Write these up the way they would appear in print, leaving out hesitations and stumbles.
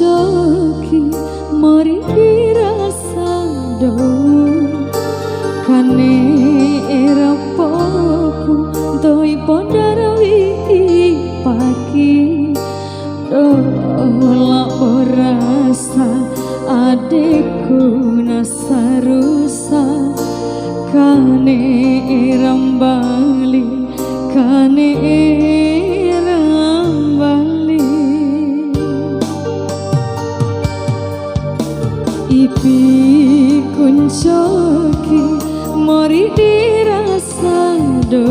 ncokin Mori dirasa do Kane'e poku Ntoi podara paki LABO RASA Adeku sarusa Kane'e mbali Kane'e mbali Ipi ncokin Mori dirasa do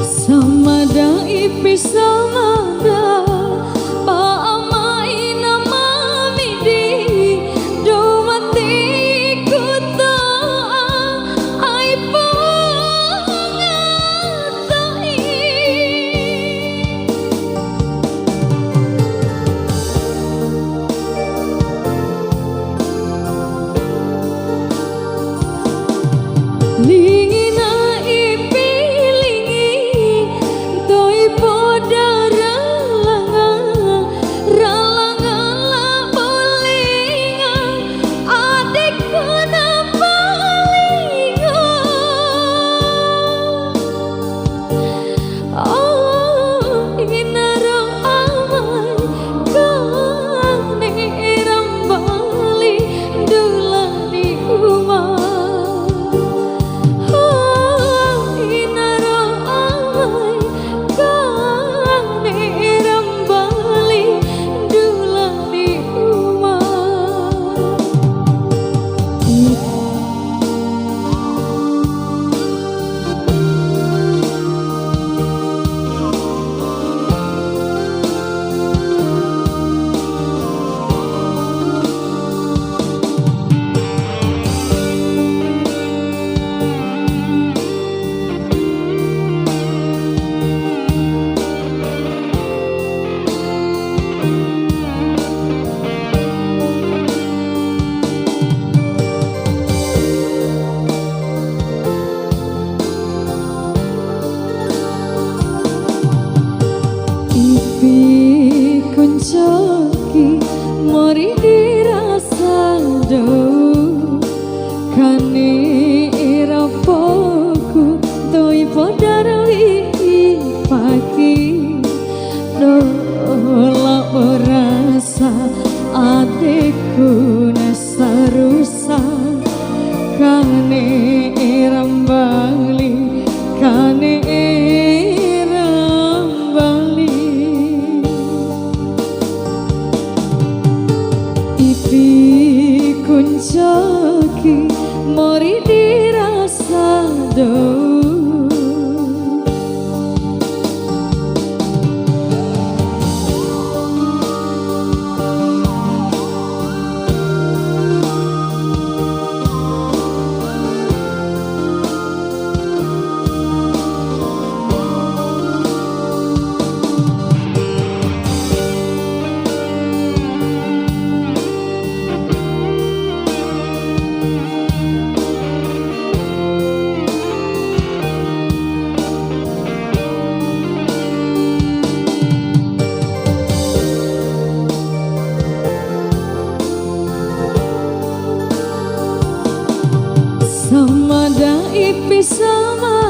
Samada Ipi Samada amae nama midi teiku Aipu Ntoi Lingi podara langa lenga Adeku balingo inaro amae Kane'e mbali Dula di wunga inaro amae Kane'e mbali Dula di wunga Ipi ncokin Mori dirasa do Kane'e poku Ntoi podara paki LABO RASA Adeku sarusa Kane'e mbali Kane'e ncokin Mori dirasa do Samada Ipi Samada